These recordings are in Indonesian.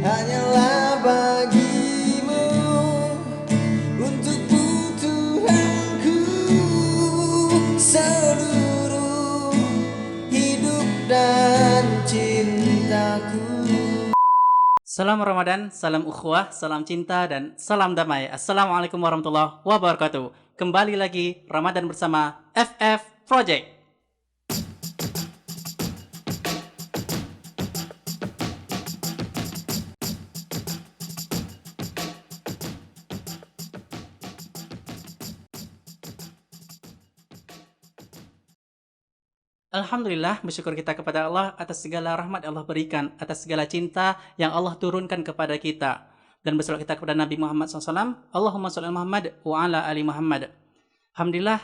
hanyalah bagimu, untukmu Tuhanku, seluruh hidup dan cintaku. Salam Ramadan, salam ukhuwah, salam cinta, dan salam damai. Assalamualaikum warahmatullahi wabarakatuh. Kembali lagi Ramadan bersama FF Project. Alhamdulillah, bersyukur kita kepada Allah atas segala rahmat Allah berikan, atas segala cinta yang Allah turunkan kepada kita. Dan bersalawat kita kepada Nabi Muhammad SAW. Allahumma sholli ala Muhammad wa ala ali Muhammad. Alhamdulillah,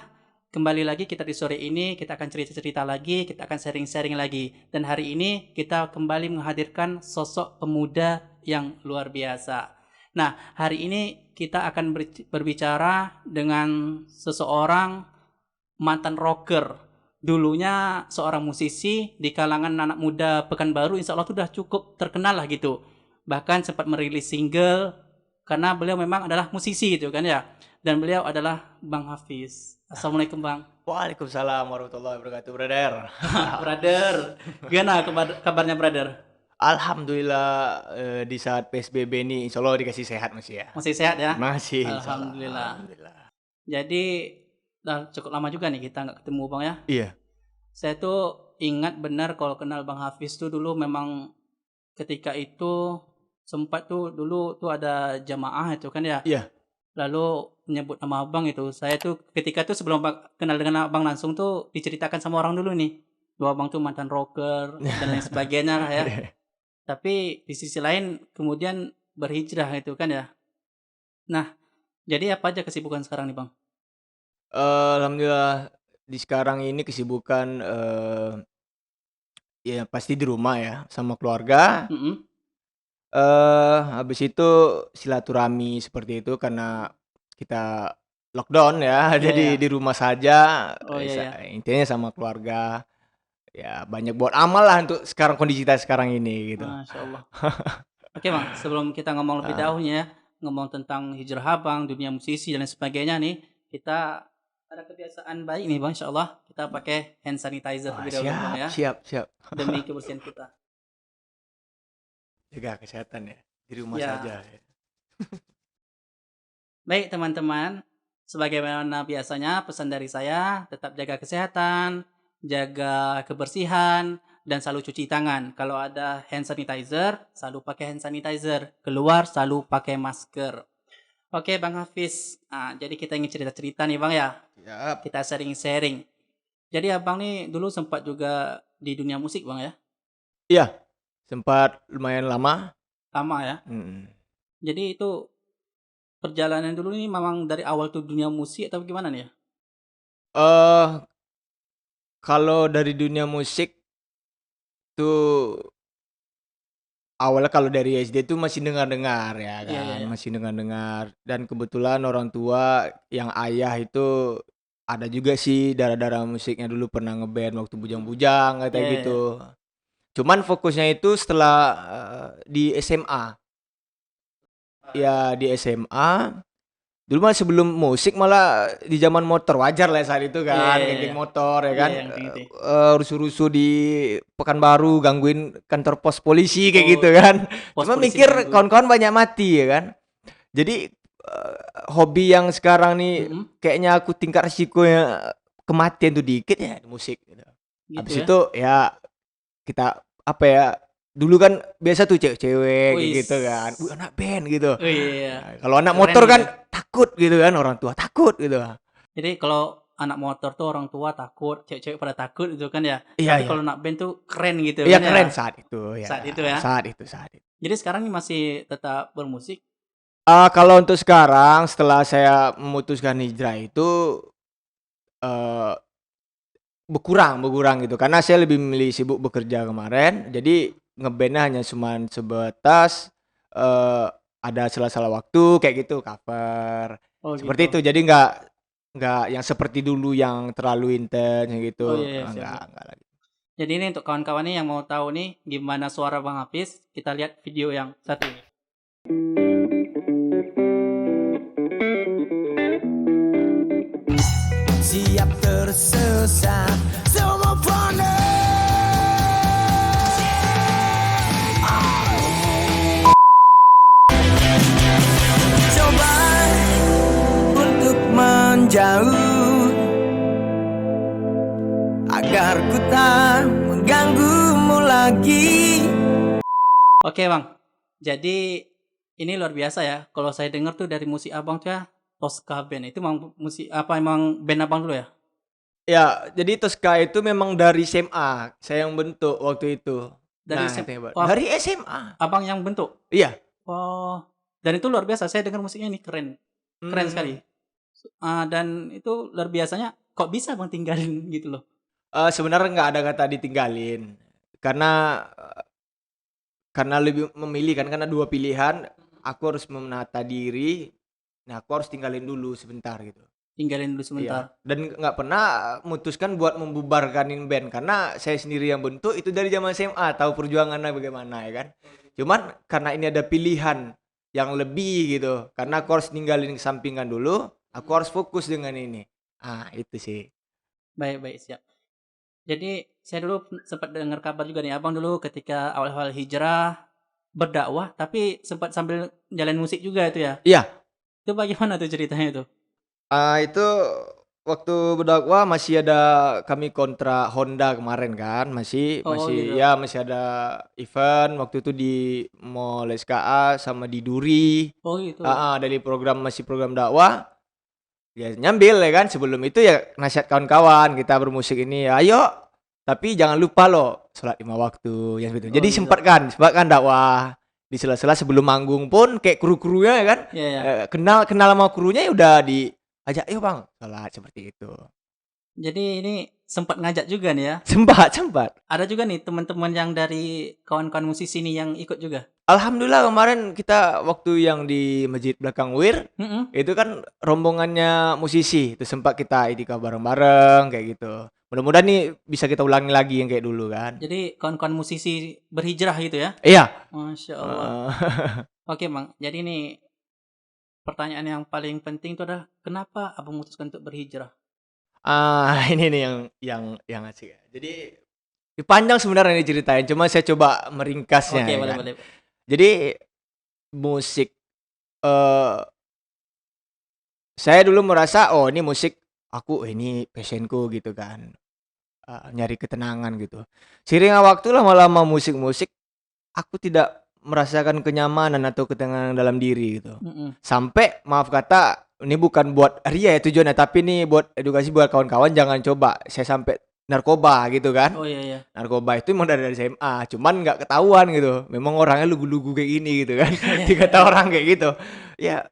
kembali lagi kita di sore ini, kita akan cerita-cerita lagi, kita akan sharing-sharing lagi. Dan hari ini kita kembali menghadirkan sosok pemuda yang luar biasa. Nah, hari ini kita akan berbicara dengan seseorang mantan rocker. Dulunya seorang musisi di kalangan anak muda Pekanbaru, insya Allah sudah cukup terkenal lah gitu. Bahkan sempat merilis single karena beliau memang adalah musisi gitu kan ya. Dan beliau adalah Bang Hafiz. Assalamualaikum Bang. Waalaikumsalam warahmatullahi wabarakatuh, brother. Brother, gimana kabarnya brother? Alhamdulillah di saat PSBB ini insya Allah dikasih sehat masih ya. Masih sehat ya? Masih. insya Allah. Alhamdulillah. Alhamdulillah. Jadi cukup lama juga nih kita nggak ketemu Bang ya. Iya. Saya tuh ingat benar kalau kenal Bang Hafiz tuh dulu memang ketika itu sempat tuh dulu tuh ada jamaah itu kan ya. Iya. Lalu menyebut nama abang itu. Saya tuh ketika tuh sebelum kenal dengan abang langsung tuh diceritakan sama orang dulu nih. Bahwa abang tuh mantan rocker dan lain sebagainya lah ya. Tapi di sisi lain kemudian berhijrah itu kan ya. Nah, jadi apa aja kesibukan sekarang nih Bang? Alhamdulillah di sekarang ini kesibukan ya pasti di rumah ya sama keluarga. Habis itu silaturahmi seperti itu karena kita lockdown ya, jadi iya. di rumah saja. Oh, iya. Intinya sama keluarga. Ya banyak buat amal lah untuk sekarang kondisi kita sekarang ini gitu. Masya Allah. Oke Bang, sebelum kita ngomong lebih dahulunya, ngomong tentang hijrah abang, dunia musisi dan lain sebagainya nih, kita ada kebiasaan baik nih Bang, insya Allah kita pakai hand sanitizer terlebih dahulu Bang ya, Siap. demi kebersihan kita. Jaga kesehatan ya, di rumah Ya. saja ya. Baik teman-teman, sebagaimana biasanya pesan dari saya, tetap jaga kesehatan, jaga kebersihan, dan selalu cuci tangan. Kalau ada hand sanitizer, selalu pakai hand sanitizer. Keluar selalu pakai masker. Oke Bang Hafiz, jadi kita ingin cerita-cerita nih Bang ya. Siap. Kita sharing-sharing. Jadi abang nih dulu sempat juga di dunia musik Bang ya? Iya, sempat lumayan lama. Lama ya? Jadi itu perjalanan dulu nih memang dari awal tuh dunia musik atau gimana nih ya? Kalau dari dunia musik tuh awalnya kalau dari SD tuh masih dengar-dengar ya kan, Iya. masih dengar-dengar dan kebetulan orang tua yang ayah itu ada juga sih darah-darah musiknya dulu pernah ngeband waktu bujang-bujang kayak Iya. gitu. Cuman fokusnya itu setelah di SMA. Ya di SMA. Dulu mah sebelum musik malah di zaman motor wajar lah saat itu kan, Iya. geng-geng motor ya kan. yang tinggi. Rusuh-rusuh di Pekanbaru gangguin kantor pos polisi kayak Oh, gitu kan. pos Cuma polisi mikir gangguin. kawan-kawan banyak mati ya kan. Jadi hobi yang sekarang nih kayaknya aku tingkat resikonya kematian tuh dikit ya di musik gitu. Gitu Habis ya? itu ya kita apa ya, dulu kan biasa tuh cewek-cewek kayak Wis. gitu kan. Anak band gitu. Oh iya. Nah, kalau anak Keren motor kan gitu. takut gitu kan, orang tua takut gitu. Jadi kalau anak motor tuh orang tua takut, cewek-cewek pada takut gitu kan ya. Iya, Tapi iya. kalau anak band tuh keren gitu Iya kan keren ya. saat itu ya. Saat itu ya. Saat itu. Jadi sekarang ini masih tetap bermusik. Kalau untuk sekarang setelah saya memutuskan hijrah itu berkurang gitu karena saya lebih memilih sibuk bekerja kemarin. Jadi ngebandnya hanya cuman sebatas ada sela-sela waktu kayak gitu cover. Oh Seperti gitu. itu. Jadi nggak yang seperti dulu yang terlalu intens gitu. Oh iya, siap. Enggak lagi. Jadi ini untuk kawan-kawan nih yang mau tahu nih gimana suara Bang Hafiz, kita lihat video yang satu ini. Siap tersesat semua fana. Coba untuk menjauh agar ku tak mengganggumu lagi. Oke Bang, jadi ini luar biasa ya. Kalau saya dengar tuh dari musik Abang tuh ya, Tosca Band. Itu emang musik apa emang band Abang dulu ya? Ya, jadi Tosca itu memang dari SMA, saya yang bentuk waktu itu. Dari Nah, SM itu hebat. oh, Dari SMA. Abang yang bentuk? Iya. Oh, dan itu luar biasa. Saya dengar musiknya ini keren. Keren sekali. Dan itu luar biasanya kok bisa Bang tinggalin gitu loh. Sebenarnya nggak ada kata ditinggalin. Karena lebih memilih kan, karena dua pilihan, aku harus menata diri, nah aku harus tinggalin dulu sebentar gitu. Tinggalin dulu Iya, sebentar. dan nggak pernah memutuskan buat membubarkanin band, karena saya sendiri yang bentuk itu dari zaman SMA, tahu perjuangannya bagaimana ya kan. Cuman karena ini ada pilihan yang lebih gitu, karena aku harus ninggalin sampingan dulu, aku harus fokus dengan ini. Itu sih. Baik, siap. Jadi saya dulu sempat dengar kabar juga nih Abang dulu ketika awal-awal hijrah berdakwah tapi sempat sambil jalan musik juga itu ya. Iya. Itu bagaimana tuh ceritanya itu? Itu waktu berdakwah masih ada kami kontrak Honda kemarin kan, masih Oh masih gitu. ya masih ada event waktu itu di Mall SKA sama di Duri. Oh gitu. Dari program dakwah. Ya nyambil ya kan, sebelum itu ya nasihat kawan-kawan kita bermusik ini, ayo tapi jangan lupa loh sholat 5 waktu yang gitu. Oh Jadi gitu. sempat kan dakwah di sela-sela sebelum manggung pun kayak kru-krunya ya kan. Iya ya. Kenal sama krunya ya udah diajak, yuk bang sholat, seperti itu. Jadi ini sempat ngajak juga nih ya. Sempat. Ada juga nih teman-teman yang dari kawan-kawan musisi nih yang ikut juga. Alhamdulillah kemarin kita waktu yang di masjid belakang Wir, Mm-mm. itu kan rombongannya musisi, itu sempat kita itikaf bareng-bareng kayak gitu. Mudah-mudahan nih bisa kita ulangi lagi yang kayak dulu kan. Jadi kawan-kawan musisi berhijrah gitu ya. Iya. Masya Allah. Oke Bang, jadi ini pertanyaan yang paling penting itu adalah kenapa Abang memutuskan untuk berhijrah? Ini nih yang asik ya. Jadi panjang sebenarnya ini ceritain, cuma saya coba meringkasnya Oke, ya boleh kan. boleh. Jadi musik, saya dulu merasa ini musik aku, ini passionku gitu kan. Nyari ketenangan gitu. Seiring waktu lama-lama musik aku tidak merasakan kenyamanan atau ketenangan dalam diri gitu. Mm-mm. Sampai maaf kata ini bukan buat ria ya tujuannya, tapi ini buat edukasi buat kawan-kawan, jangan coba. Saya sampai narkoba gitu kan. Oh iya. Narkoba itu emang dari SMA, cuman nggak ketahuan gitu. Memang orangnya lugu-lugu kayak gini gitu kan. Dikata orang kayak gitu. Ya,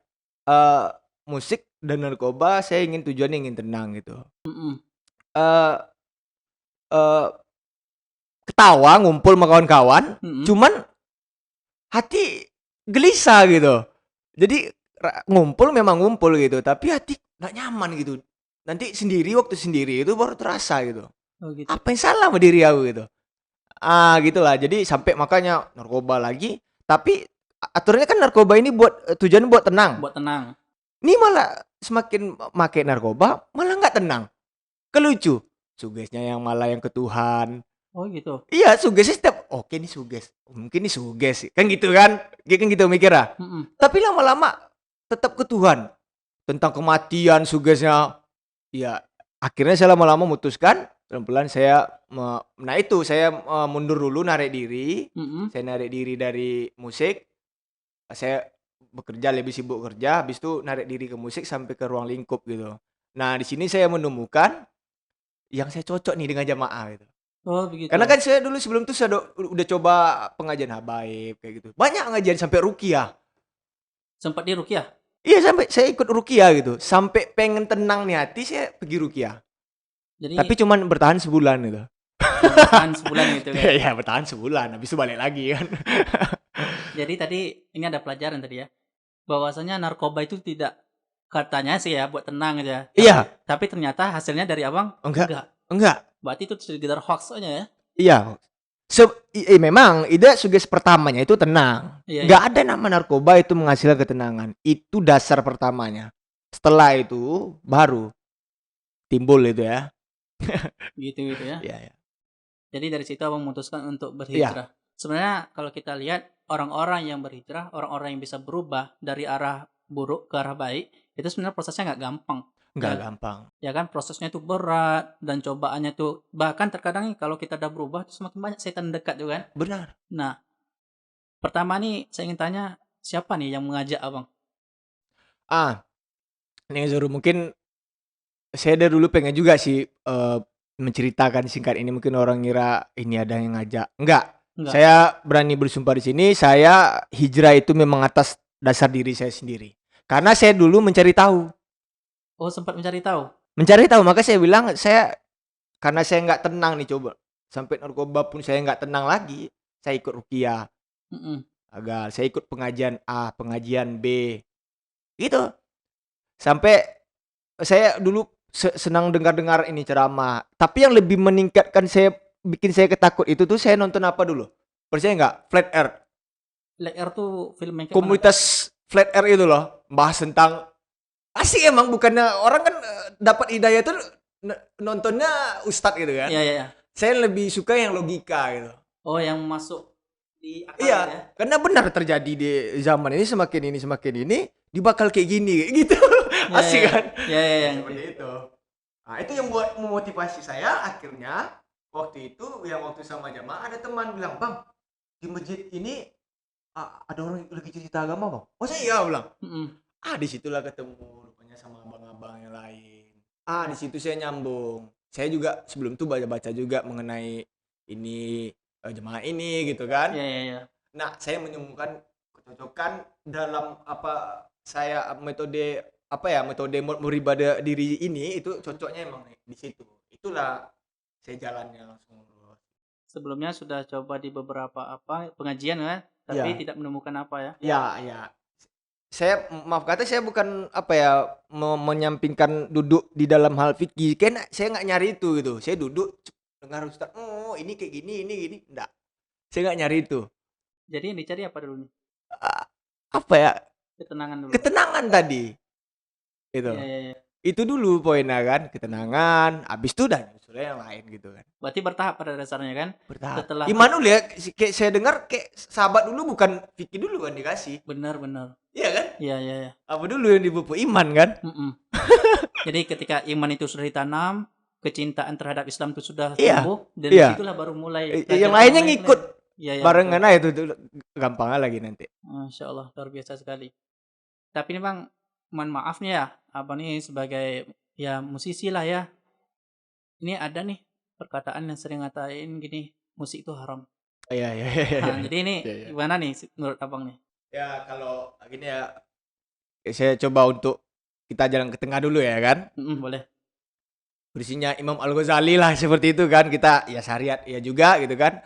musik dan narkoba saya tujuannya ingin tenang gitu. Mm-mm. Eh eh, Ketawa ngumpul sama kawan-kawan, Mm-mm. cuman hati gelisah gitu. Jadi ngumpul memang ngumpul gitu, tapi hati nggak nyaman gitu. Nanti waktu sendiri itu baru terasa gitu. Oh gitu. Apa yang salah sama diri aku gitu. Gitulah. Jadi sampai makanya narkoba lagi, tapi aturannya kan narkoba ini buat tujuan buat tenang. Buat tenang. Ini malah semakin make narkoba malah nggak tenang. Kelucu. Sugesnya yang malah yang ke Tuhan. Oh gitu. Iya, sugesnya setiap oke ini suges. Mungkin ini suges. Kan gitu kan? Kan gitu mikir lah. Mm-mm. Tapi lama-lama tetap ke Tuhan. Tentang kematian sugesnya. Ya, akhirnya saya lama-lama memutuskan pelan-pelan saya mundur dulu, narik diri. Mm-mm. Saya narik diri dari musik. Saya bekerja, lebih sibuk kerja, habis itu narik diri ke musik sampai ke ruang lingkup gitu. Nah, di sini saya menemukan yang saya cocok nih dengan jamaah gitu. Oh begitu. Karena kan saya dulu sebelum itu saya udah coba pengajian habaib kayak gitu. Banyak ngajian sampai ruqyah. Sempat di ruqyah. Iya, sampai saya ikut ruqyah gitu. Sampai pengen tenang nih hati, saya pergi ruqyah. Jadi Tapi cuman bertahan sebulan gitu. bertahan sebulan gitu kan. Iya, bertahan sebulan, habis itu balik lagi kan. Jadi tadi ini ada pelajaran tadi ya. Bahwasanya narkoba itu tidak, katanya sih ya buat tenang aja. Iya. Tapi ternyata hasilnya dari Abang Enggak. Berarti itu sekedar hoax aja ya. Iya. Memang ide suges pertamanya itu tenang. Iya, Nggak iya. ada nama narkoba itu menghasilkan ketenangan. Itu dasar pertamanya. Setelah itu baru timbul itu ya. Gitu ya. Iya, iya. Jadi dari situ abang memutuskan untuk Iya, berhijrah. Sebenarnya kalau kita lihat orang-orang yang berhijrah, orang-orang yang bisa berubah dari arah buruk ke arah baik, itu sebenarnya prosesnya nggak gampang. nggak Ya, gampang. ya kan prosesnya itu berat dan cobaannya tuh bahkan terkadang nih kalau kita udah berubah tuh semakin banyak setan dekat tuh kan. Benar. Nah, pertama nih saya ingin tanya siapa nih yang mengajak abang? Ah, nih Zuru mungkin saya dari dulu pengen juga sih menceritakan singkat ini, mungkin orang ngira ini ada yang ngajak. Enggak. Enggak. Saya berani bersumpah di sini, saya hijrah itu memang atas dasar diri saya sendiri. Karena saya dulu mencari tahu. Oh, sempat mencari tahu. Mencari tahu, maka saya bilang karena saya nggak tenang nih coba. Sampai narkoba pun saya nggak tenang lagi. Saya ikut rukiah, Mm-mm. agar saya ikut pengajian A, pengajian B. Gitu. Sampai saya dulu senang dengar-dengar ini ceramah. Tapi yang lebih meningkatkan saya, bikin saya ketakut itu tuh saya nonton apa dulu? Percaya nggak? Flat Earth. Black Air tuh film yang kayak mana? Komunitas Flat Earth itu loh. Bahas tentang asik emang, bukannya orang kan dapat hidayah tuh nontonnya ustadz gitu kan. Iya, iya, iya. Saya lebih suka yang logika gitu. Oh, yang masuk di akal Iya, ya. karena benar terjadi di zaman ini, semakin ini dia bakal kayak gini gitu. Iya, Asik iya. kan? Iya, iya, iya. Seperti itu. Nah, itu yang buat memotivasi saya akhirnya waktu itu yang waktu sama jamaah ada teman bilang, "Bang, di masjid ini ada orang lagi cerita agama, Bang." Oh, saya iya bilang. Mm-mm. Disitulah ketemu rupanya sama abang-abang yang lain. Di situ saya nyambung. Saya juga sebelum itu baca-baca juga mengenai ini jemaah ini gitu kan. Iya, iya, iya. Nah, saya menemukan kecocokan dalam metode beribadah diri ini itu cocoknya emang di situ. Itulah saya jalannya langsung lurus. Sebelumnya sudah coba di beberapa pengajian kan, tapi Iya. tidak menemukan apa ya. Ya, ya. Maaf kata saya bukan menyampingkan duduk di dalam hal fikih. Kayak saya nggak nyari itu gitu. Saya duduk dengar ustaz, oh ini kayak gini, ini gini. Enggak. Saya nggak nyari itu. Jadi yang dicari apa dulu nih? Ah, Apa ya? Ketenangan dulu. Ketenangan tadi. Gitu. Iya, iya, iya. Itu dulu poinnya kan, ketenangan. Habis itu udah nyusul yang lain gitu kan. Berarti bertahap pada dasarnya kan? Bertahap. Setelah Imanul ya, kayak saya dengar kayak sahabat dulu bukan fikih dulu kan dikasih. benar-benar. Iya kan? Iya, iya, iya. Apa dulu yang dipupuk iman kan? Mm-mm. Jadi ketika iman itu sudah ditanam, kecintaan terhadap Islam itu sudah Iya, tumbuh, dan iya. disitulah baru mulai Yang belajar lainnya agama ngikut. Iya, iya, Barengan aja itu gampang lagi nanti. Masya Allah, luar biasa sekali. Tapi ini Bang, mohon maaf nih ya, Abang nih sebagai ya musisi lah ya. Ini ada nih perkataan yang sering ngatain gini, musik itu haram. Iya, iya, iya. Nah, jadi ini Iya, iya. gimana nih menurut Abang nih? Ya kalau gini ya, saya coba untuk kita jalan ke tengah dulu ya kan. Boleh. Berisinya Imam Al-Ghazali lah seperti itu kan. Kita ya syariat ya juga gitu kan.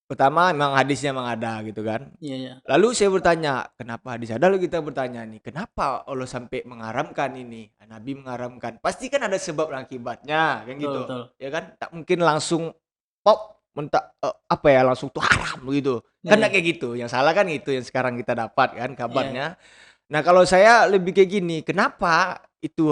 Pertama memang hadisnya memang ada gitu kan. Iya, iya. Lalu saya bertanya, kenapa hadis ada? Lalu kita bertanya nih, kenapa Allah sampai mengharamkan ini? Nabi mengharamkan. Pasti kan ada sebab dan akibatnya, kan gitu. Betul. Ya kan? Tak mungkin langsung pop langsung tuh haram gitu. Iya, Kan iya. enggak kayak gitu. Yang salah kan itu yang sekarang kita dapat kan kabarnya. Nah, kalau saya lebih kayak gini, kenapa itu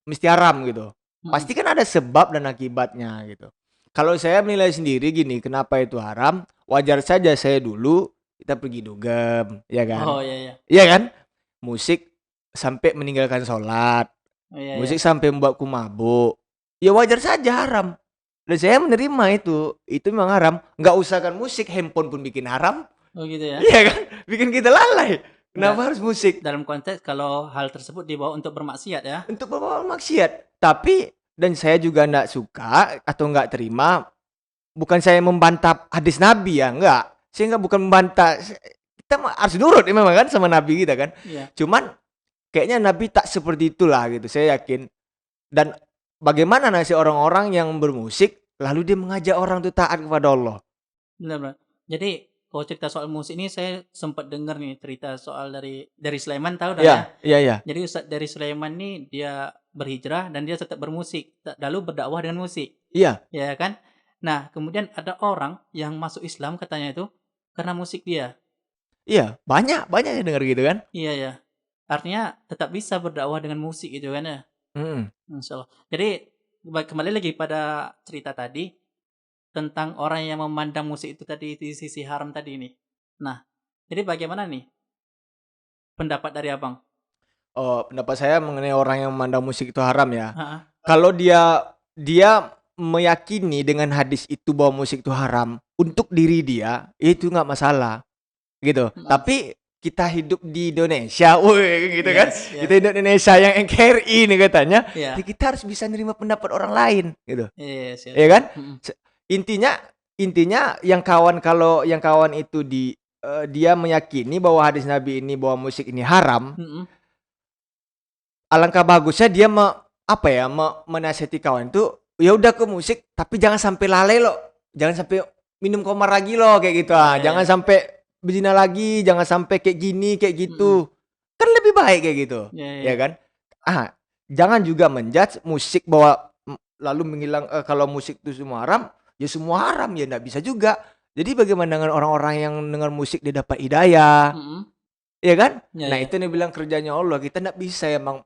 mesti haram gitu? Pasti kan ada sebab dan akibatnya gitu. Kalau saya menilai sendiri gini, kenapa itu haram? Wajar saja saya dulu kita pergi dugem, ya kan? Oh, iya, iya. Iya kan? Musik sampai meninggalkan sholat, Iya, musik iya. sampai membuatku mabuk. Ya wajar saja haram. Dan saya menerima itu memang haram. Nggak usah kan musik, handphone pun bikin haram. Oh, gitu ya. Iya kan? Bikin kita lalai. Kenapa harus musik? Dalam konteks kalau hal tersebut dibawa untuk bermaksiat ya. Untuk membawa maksiat. Tapi dan saya juga enggak suka atau enggak terima, bukan saya membantah hadis Nabi ya, enggak. Saya enggak bukan membantah. Kita harus nurut memang kan sama Nabi kita kan. Iya. Cuman kayaknya Nabi tak seperti itulah gitu, saya yakin. Dan bagaimana nasib orang-orang yang bermusik lalu dia mengajak orang itu taat kepada Allah. Benar. Jadi kalau cerita soal musik ini saya sempat dengar nih cerita soal dari Sulaiman, tahu dah ya. Iya, iya. Jadi Ustaz dari Sulaiman nih dia berhijrah dan dia tetap bermusik, lalu berdakwah dengan musik. Iya. Ya kan? Nah, kemudian ada orang yang masuk Islam katanya itu karena musik dia. Iya, banyak yang denger gitu kan. Iya ya. Artinya tetap bisa berdakwah dengan musik gitu kan ya. Mhm. Masya Allah. Jadi kembali lagi pada cerita tadi tentang orang yang memandang musik itu tadi di sisi haram tadi ini. Nah, jadi bagaimana nih pendapat dari abang? Oh, pendapat saya mengenai orang yang memandang musik itu haram ya. Heeh. Kalau dia meyakini dengan hadis itu bahwa musik itu haram untuk diri dia, itu nggak masalah, gitu. Mm. Tapi kita hidup di Indonesia, woi, gitu kan? Yes, Kita yes. hidup di Indonesia yang NKRI nih katanya. Iya. Jadi kita harus bisa nerima pendapat orang lain, gitu. Yes, yes. Ya kan? Mm-mm. Intinya yang kawan itu dia meyakini bahwa hadis Nabi ini bahwa musik ini haram, Mm-mm. alangkah bagusnya dia menasihati kawan itu, ya udah ke musik tapi jangan sampai lalai lo. Jangan sampai minum khamar lagi lo kayak gitu. Iya, Jangan iya. sampai berzina lagi, jangan sampai kayak gini, kayak gitu. Mm-mm. Kan lebih baik kayak gitu. Iya, iya. Ya kan? Jangan juga menjudge musik bahwa lalu kalau musik itu semua haram, ya semua haram, ya enggak bisa juga. Jadi bagaimana dengan orang-orang yang dengar musik dia dapat hidayah? Mm-mm. Iya kan? Iya, Nah, iya. itu nih bilang kerjanya Allah. Kita nggak bisa emang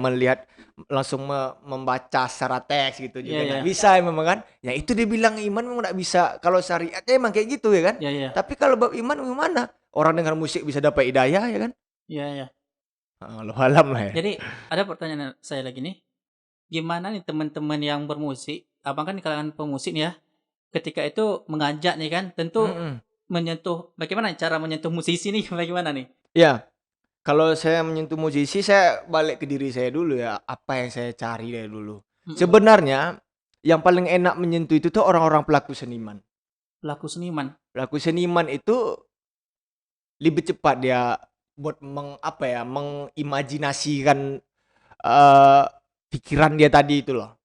melihat langsung membaca secara teks gitu juga Iya, nggak iya. bisa memang kan. Ya itu dibilang iman memang nggak bisa. Kalau syariatnya emang kayak gitu ya kan. Iya, iya. Tapi kalau bab iman gimana? Orang dengar musik bisa dapat hidayah ya kan? Iya, iya. Allah alam lah ya. Jadi ada pertanyaan saya lagi nih. Gimana nih teman-teman yang bermusik? Abang kan di kalangan pemusik nih ya. Ketika itu mengajak nih kan, tentu Mm-mm. menyentuh. Bagaimana cara menyentuh musisi nih? Bagaimana nih? Ya, kalau saya menyentuh musisi, saya balik ke diri saya dulu ya. Apa yang saya cari dari dulu. Mm-mm. Sebenarnya yang paling enak menyentuh itu tuh orang-orang pelaku seniman. Pelaku seniman. Pelaku seniman itu lebih cepat dia buat mengimajinasikan pikiran dia tadi itu loh.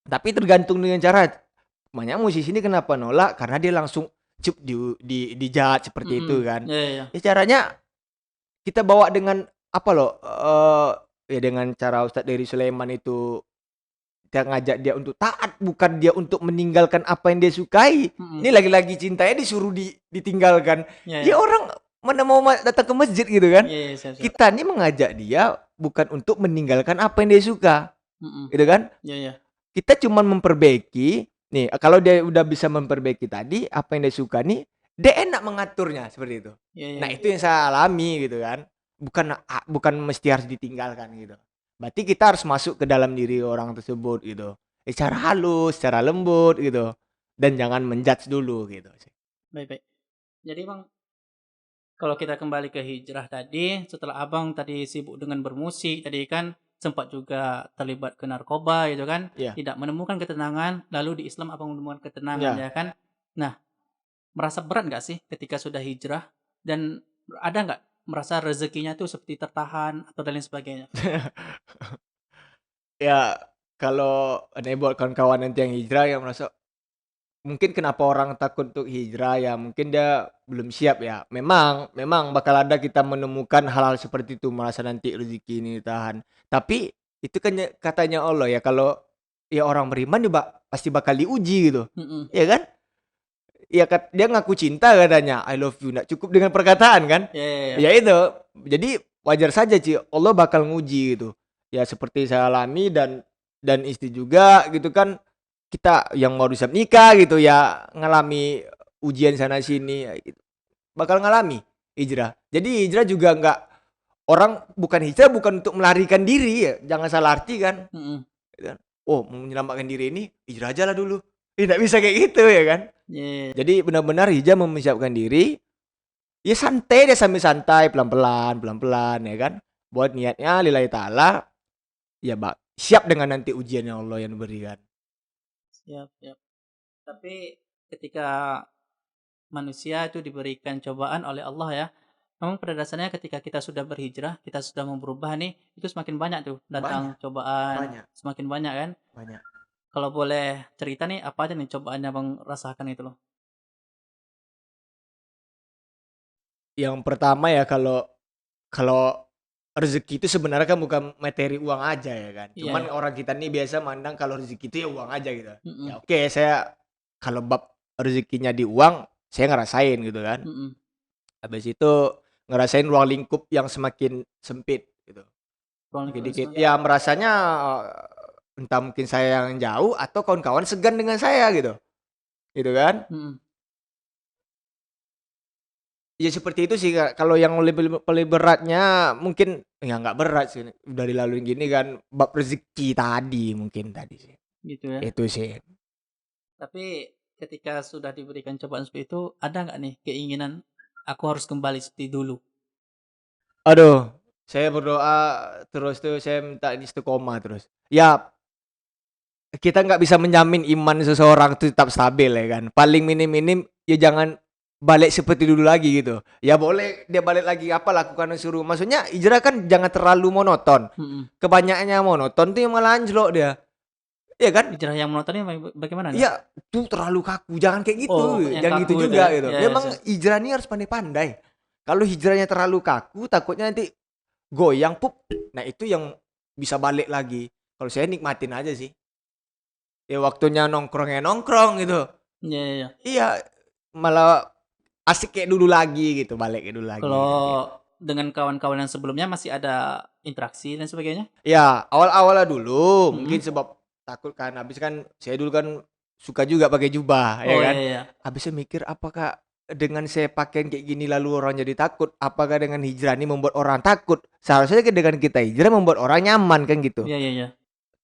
Tapi tergantung dengan cara. Banyak musisi ini kenapa nolak? Karena dia langsung dijat seperti itu Mm-mm. kan. Iya, iya. Ya caranya kita bawa dengan apa loh? Ya dengan cara Ustadz Dery Sulaiman itu kita ngajak dia untuk taat, bukan dia untuk meninggalkan apa yang dia sukai. Mm-mm. Ini lagi-lagi cintanya disuruh ditinggalkan. Iya, Ya iya. orang mana mau datang ke masjid gitu kan? Iya, iya, siap, siap. Kita nih mengajak dia bukan untuk meninggalkan apa yang dia suka, Mm-mm. gitu kan? Iya, iya. Kita cuma memperbaiki. Nih, kalau dia udah bisa memperbaiki tadi apa yang dia suka nih, dia enak mengaturnya seperti itu. Iya, iya. Nah, itu yang saya alami gitu kan. Bukan mesti harus ditinggalkan gitu. Berarti kita harus masuk ke dalam diri orang tersebut gitu. Secara halus, secara lembut gitu. Dan jangan menjudge dulu gitu sih. Baik, baik. Jadi Bang, kalau kita kembali ke hijrah tadi, setelah Abang tadi sibuk dengan bermusik, tadi kan sempat juga terlibat ke narkoba gitu kan, Iya. tidak menemukan ketenangan, lalu di Islam Abang menemukan ketenangan Iya. ya kan. Nah, merasa berat nggak sih ketika sudah hijrah dan ada nggak merasa rezekinya tuh seperti tertahan atau dan lain sebagainya? Ya, kalau ada buat kawan-kawan nanti yang hijrah yang merasa mungkin kenapa orang takut untuk hijrah ya mungkin dia belum siap ya. Memang bakal ada kita menemukan hal-hal seperti itu merasa nanti rezeki ini ditahan. Tapi itu kan katanya Allah ya kalau ya orang beriman juga pasti bakal diuji gitu. Mm-mm. Ya kan? Ya dia ngaku cinta katanya I love you nggak cukup dengan perkataan kan? Ya, ya, ya. Ya itu. Jadi wajar saja Ci Allah bakal nguji gitu. Ya seperti saya alami dan istri juga gitu kan kita yang baru siap nikah gitu ya ngalami ujian sana sini ya gitu. Bakal ngalami hijrah. Jadi hijrah juga nggak orang bukan hijrah bukan untuk melarikan diri ya jangan salah arti kan. Mm-mm. Oh mau menyelamatkan diri ini hijrah aja lah dulu. Tidak bisa kayak gitu ya kan. Ya, ya, ya. Jadi benar-benar hijrah mempersiapkan diri. Ya santai deh sambil santai pelan-pelan ya kan. Buat niatnya lillahi ta'ala ya siap dengan nanti ujian yang Allah yang berikan. Siap, siap. Tapi ketika manusia itu diberikan cobaan oleh Allah ya, memang pada dasarnya ketika kita sudah berhijrah, kita sudah mau berubah nih, itu semakin banyak tuh datang cobaan, banyak. semakin banyak kan. Banyak. Kalau boleh cerita nih, apa aja nih cobaan yang Bang rasakan itu loh? Yang pertama ya kalau rezeki itu sebenarnya kan bukan materi uang aja ya kan. Iya, Cuman iya. orang kita nih biasa mandang kalau rezeki itu ya uang aja gitu. Mm-mm. Ya oke, saya kalau bab rezekinya di uang, saya ngerasain gitu kan. Mm-mm. Habis itu ngerasain ruang lingkup yang semakin sempit gitu. Ruang lingkup Dikit-dikit Islam. ya merasanya entah mungkin saya yang jauh atau kawan-kawan segan dengan saya gitu. Gitu kan? Mm-mm. Ya seperti itu sih Kak. Kalau yang lebih beratnya mungkin ya nggak berat sih. Udah dilalui gini kan bab rezeki tadi mungkin tadi sih. Gitu ya. Itu sih. Tapi ketika sudah diberikan cobaan seperti itu, ada nggak nih keinginan aku harus kembali seperti dulu? Aduh, saya berdoa terus tuh saya minta istiqomah terus. Ya kita nggak bisa menjamin iman seseorang itu tetap stabil ya kan. Paling minim-minim ya jangan balik seperti dulu lagi gitu. Ya boleh dia balik lagi apa lakukan yang suruh. Maksudnya hijrah kan jangan terlalu monoton. Mm-mm. Kebanyakannya monoton tuh yang malah anjlok dia. Iya kan? Hijrah yang monotonnya bagaimana nih? Iya, tuh terlalu kaku. Jangan kayak gitu. Oh, yang Jangan gitu kaku itu juga ya? gitu. Ya, ya, Memang siap. hijrah ini harus pandai-pandai. Kalau hijrahnya terlalu kaku, takutnya nanti goyang pup. Nah, itu yang bisa balik lagi. Kalau saya nikmatin aja sih. Ya waktunya nongkrong ya nongkrong gitu. Iya, iya, iya. Iya, malah asik kayak dulu lagi gitu, balik kayak dulu lagi. Kalau Gitu. dengan kawan-kawan yang sebelumnya masih ada interaksi dan sebagainya? Ya, awal-awalnya dulu Mm-mm. mungkin sebab takut kan. Habis kan saya dulu kan suka juga pakai jubah, ya Oh, kan. iya, iya. Habis saya mikir apakah dengan saya pakaian kayak gini lalu orang jadi takut? Apakah dengan hijrah ini membuat orang takut? Seharusnya dengan kita hijrah membuat orang nyaman kan gitu. Iya, iya, iya.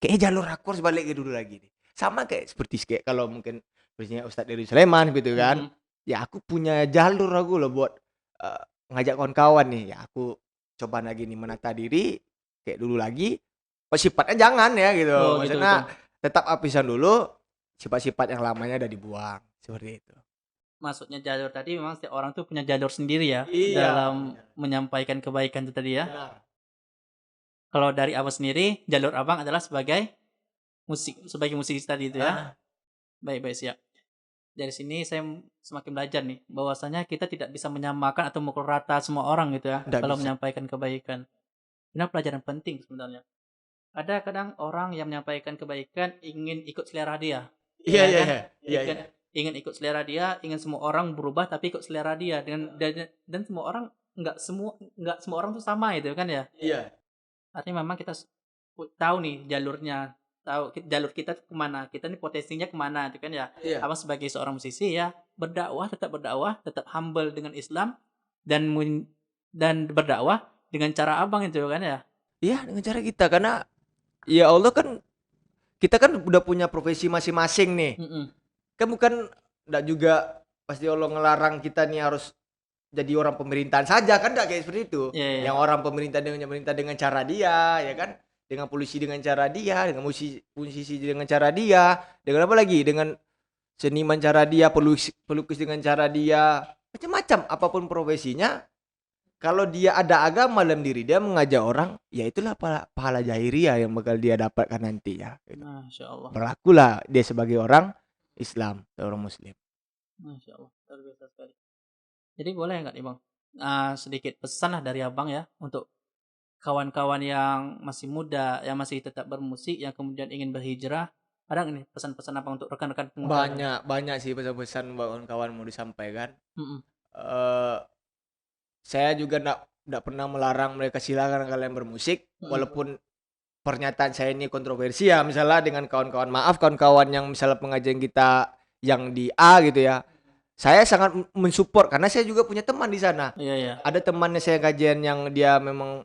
Kayaknya jalur aku harus balik ke dulu lagi nih. Sama kayak seperti kayak kalau mungkin misalnya Ustadz Dery Sulaiman gitu kan. Mm-mm. Ya aku punya jalur aku loh buat ngajak kawan-kawan nih. Ya aku coba lagi nih menata diri kayak dulu lagi. Oh, sifatnya jangan ya gitu. Oh, gitu, Maksudnya gitu. tetap apisan dulu. Sifat-sifat yang lamanya udah dibuang. Seperti itu. Maksudnya jalur tadi memang setiap orang tuh punya jalur sendiri ya Iya. dalam menyampaikan kebaikan itu tadi ya. Benar. Kalau dari abang sendiri, jalur abang adalah sebagai musisi tadi itu ya. Ah, Baik, baik, siap. Dari sini saya semakin belajar nih bahwasanya kita tidak bisa menyamakan atau memukul rata semua orang gitu ya nggak kalau bisa. menyampaikan kebaikan. Ini pelajaran penting sebenarnya. Ada kadang orang yang menyampaikan kebaikan ingin ikut selera dia. Iya, Ya iya, kan? iya. Iya, Ingin, iya. ingin ikut selera dia, ingin semua orang berubah tapi ikut selera dia dan semua orang nggak semua orang tuh sama itu kan ya. Iya. Artinya memang kita tahu nih jalurnya, tahu jalur kita tuh kemana, kita nih potensinya kemana itu kan ya. Iya. Abang sebagai seorang musisi ya berdakwah, tetap humble dengan Islam dan dan berdakwah dengan cara abang itu kan ya. Iya, dengan cara kita karena ya Allah kan kita kan udah punya profesi masing-masing nih. Mm-mm. Kan bukan enggak juga pasti Allah ngelarang kita nih harus jadi orang pemerintahan saja kan enggak kayak seperti itu. Iya, iya. Yang orang pemerintah dengan cara dia, ya kan? Dengan polisi dengan cara dia, dengan musisi dengan cara dia, dengan apa lagi? Dengan seniman cara dia, pelukis dengan cara dia, macam-macam apapun profesinya. Kalau dia ada agama dalam diri dia mengajak orang, ya itulah pahala jahiliyah yang bakal dia dapatkan nanti ya. Gitu. Masya Allah. Berlakulah dia sebagai orang Islam, orang Muslim. Masya Allah. Luar biasa sekali. Jadi boleh nggak nih bang? Sedikit pesan lah dari abang ya untuk kawan-kawan yang masih muda, yang masih tetap bermusik, yang kemudian ingin berhijrah. Ada nggak nih pesan-pesan apa untuk rekan-rekan pengusaha? Banyak sih pesan-pesan kawan-kawan mau disampaikan. Mm-mm. Eh, saya juga enggak pernah melarang mereka silakan kalian bermusik, walaupun pernyataan saya ini kontroversi ya, misalnya dengan kawan-kawan yang misalnya pengajian kita yang di A gitu ya. Saya sangat mensupport karena saya juga punya teman di sana. Iya, iya. Ada temannya saya kajian yang dia memang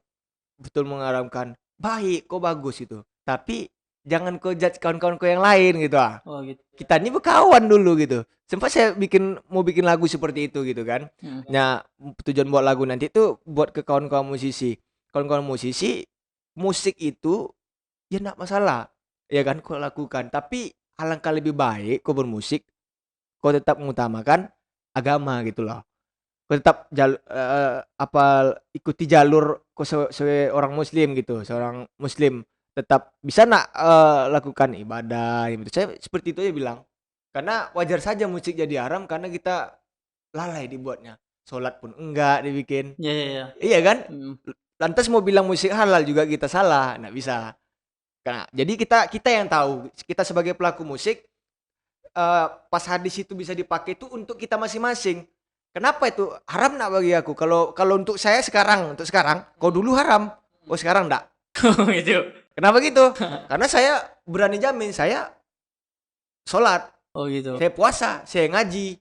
betul mengharapkan baik, kok bagus itu. Tapi jangan kau judge kawan-kawan yang lain gitu ah. Oh gitu. Kita ini berkawan dulu gitu. Sempat saya mau bikin lagu seperti itu gitu kan. Nah, tujuan buat lagu nanti itu buat ke kawan-kawan musisi. Kawan-kawan musisi, musik itu ya enggak masalah. Ya kan kau lakukan, tapi alangkah lebih baik kau bermusik, kau tetap mengutamakan agama gitu loh. Kau tetap ikuti jalur kau sebagai orang muslim gitu, seorang muslim tetap bisa lakukan ibadah gitu. Saya seperti itu aja bilang. Karena wajar saja musik jadi haram karena kita lalai dibuatnya. Salat pun enggak dibikin. Iya, iya, iya. Iya kan? Mm. Lantas mau bilang musik halal juga kita salah, enggak bisa. Karena jadi kita yang tahu, kita sebagai pelaku musik pas hadis itu bisa dipakai itu untuk kita masing-masing. Kenapa itu haram nak bagi aku? Kalau untuk saya sekarang, kalau dulu haram, sekarang enggak. Gitu. Kenapa gitu? Karena saya berani jamin saya sholat, Oh gitu. saya puasa, saya ngaji.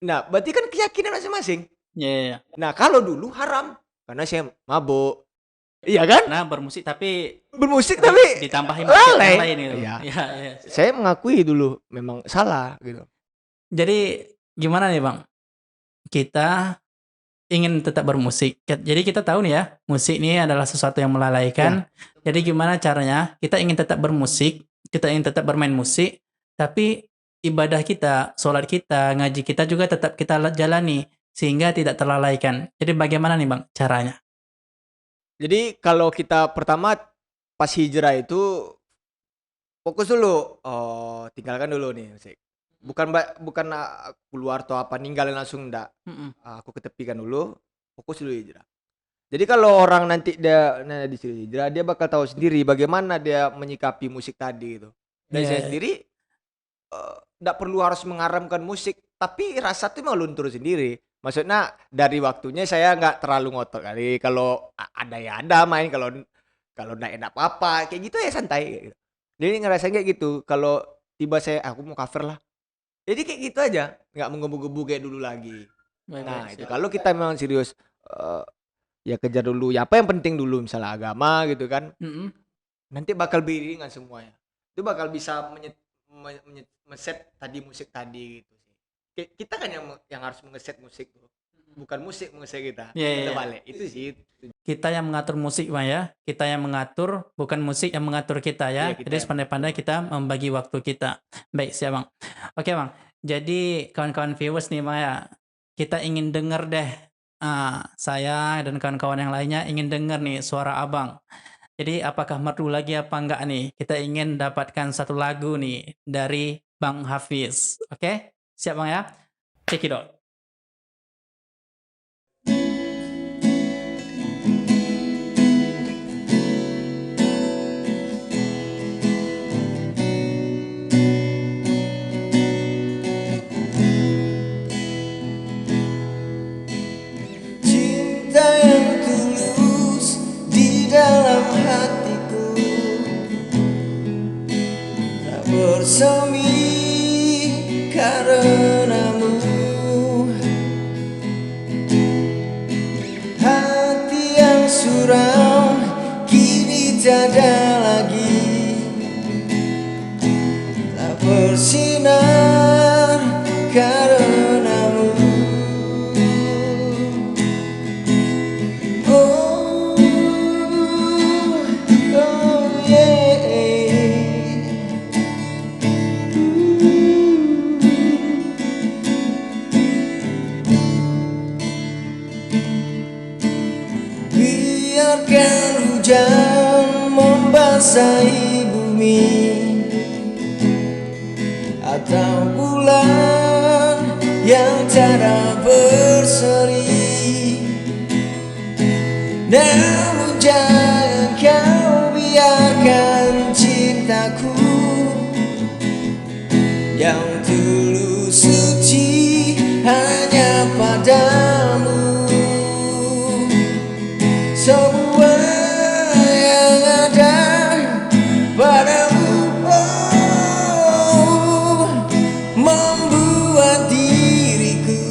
Nah, berarti kan keyakinan masing-masing. Ya, ya, ya. Nah, kalau dulu haram karena saya mabuk. Iya kan? Nah, bermusik tapi Bermusik tapi ditambahin maksiat lalai. yang lain gitu. Iya. Ya, ya. Saya mengakui dulu memang salah gitu. Jadi gimana nih Bang? Kita ingin tetap bermusik. Jadi kita tahu nih ya, musik ini adalah sesuatu yang melalaikan. Jadi gimana caranya? Kita ingin tetap bermusik, kita ingin tetap bermain musik, tapi ibadah kita, sholat kita, ngaji kita juga tetap kita jalani sehingga tidak terlalaikan. Jadi bagaimana nih Bang caranya? Jadi kalau kita pertama pas hijrah itu fokus dulu. Oh, tinggalkan dulu nih musik. Bukan keluar atau apa ninggalin langsung enggak. Aku ketepikan dulu, fokus dulu hijrah. Jadi kalau orang nanti dia disuruh hijrah, dia bakal tahu sendiri bagaimana dia menyikapi musik tadi gitu. Dan Iya, saya iya. sendiri enggak perlu harus mengaramkan musik, tapi rasa tuh mau luntur sendiri. Maksudnya dari waktunya saya nggak terlalu ngotot kali. Kalau ada ya ada main, kalau enggak enak apa-apa, kayak gitu ya santai kayak gitu. Jadi ngerasain kayak gitu. Kalau tiba saya aku mau cover lah. Jadi kayak gitu aja, nggak menggebu-gebu kayak dulu lagi. Nah, itu kalau kita memang serius ya kejar dulu ya apa yang penting dulu misalnya agama gitu kan. Mm-mm. Nanti bakal beriringan semuanya. Itu bakal bisa meset tadi musik tadi gitu sih. Kita kan yang harus mengeset musik tuh. Bukan musik mengeset kita. Iya, Kita iya. balik. Itu sih. Kita yang mengatur musik Bang ya. Kita yang mengatur, bukan musik yang mengatur kita ya. Iya, kita Jadi yang sepandai-pandai kita membagi waktu kita. Baik, siap Bang. Oke Bang. Jadi kawan-kawan viewers nih Bang ya. Kita ingin dengar deh. Saya dan kawan-kawan yang lainnya ingin dengar nih suara Abang. Jadi apakah merdu lagi apa enggak nih? Kita ingin dapatkan satu lagu nih dari Bang Hafiz. Oke? Siap Bang ya? Check it out. Cinta yang tulus di dalam hatiku tak bersemi karenamu. Hati yang suram kini tiada lagi, tak bersinar karenamu. Oh, oh yeah. Biarkan hujan membasahi bumi atau bulan yang tiada berseri, namun jangan kau biarkan cintaku yang tulus suci hanya padamu. Semua yang ada padamu membuat diriku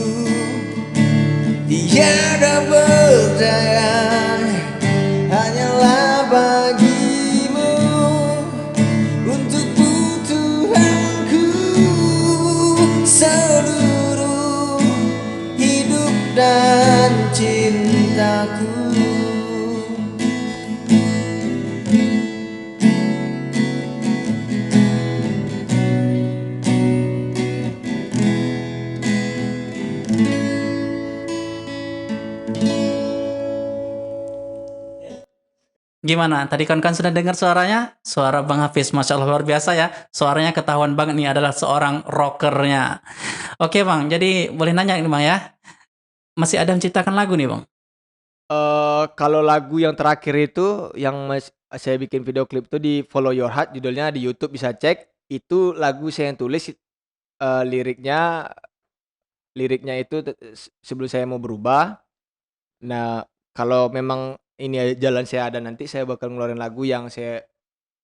tiada berdaya, hanyalah bagimu. Untukmu Tuhanku seluruh hidup dan cintaku. Gimana? Tadi kan sudah dengar suaranya? Suara Bang Hafiz, Masya Allah luar biasa ya. Suaranya ketahuan banget nih adalah seorang rockernya. Oke Bang, jadi boleh nanya nih Bang ya. Masih ada menciptakan lagu nih Bang? Kalau lagu yang terakhir itu yang saya bikin video klip itu di Follow Your Heart, judulnya di YouTube bisa cek. Itu lagu saya yang tulis, liriknya liriknya itu sebelum saya mau berubah. Nah, kalau memang ini jalan saya ada nanti, saya bakal ngeluarin lagu yang saya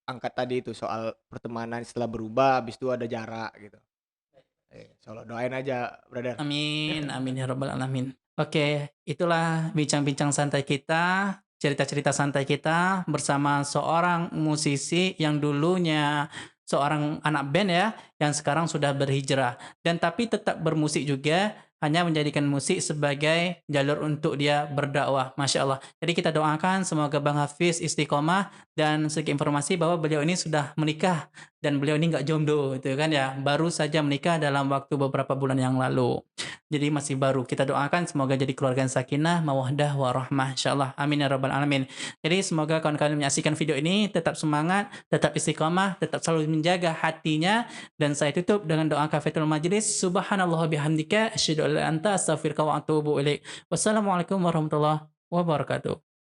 angkat tadi itu, soal pertemanan setelah berubah, habis itu ada jarak gitu. Insyaallah doain aja, brother. Amin, amin ya rabbal alamin. Oke, itulah bincang-bincang santai kita, cerita-cerita santai kita bersama seorang musisi yang dulunya seorang anak band ya, yang sekarang sudah berhijrah dan tapi tetap bermusik juga, hanya menjadikan musik sebagai jalur untuk dia berdakwah. Masya Allah. Jadi kita doakan semoga Bang Hafiz istiqomah dan segi informasi bahwa beliau ini sudah menikah dan beliau ini nggak jomblo itu kan ya, baru saja menikah dalam waktu beberapa bulan yang lalu. Jadi masih baru. Kita doakan semoga jadi keluarga yang sakinah, mawaddah, warahmah insyaallah. Amin ya rabbal alamin. Jadi semoga kawan-kawan menyaksikan video ini tetap semangat, tetap istiqomah, tetap selalu menjaga hatinya dan saya tutup dengan doa kafatul majlis. Subhanallah bihamdika asyhadu an la anta astaghfiruka wa atubu ilaik. Wassalamualaikum warahmatullahi wabarakatuh.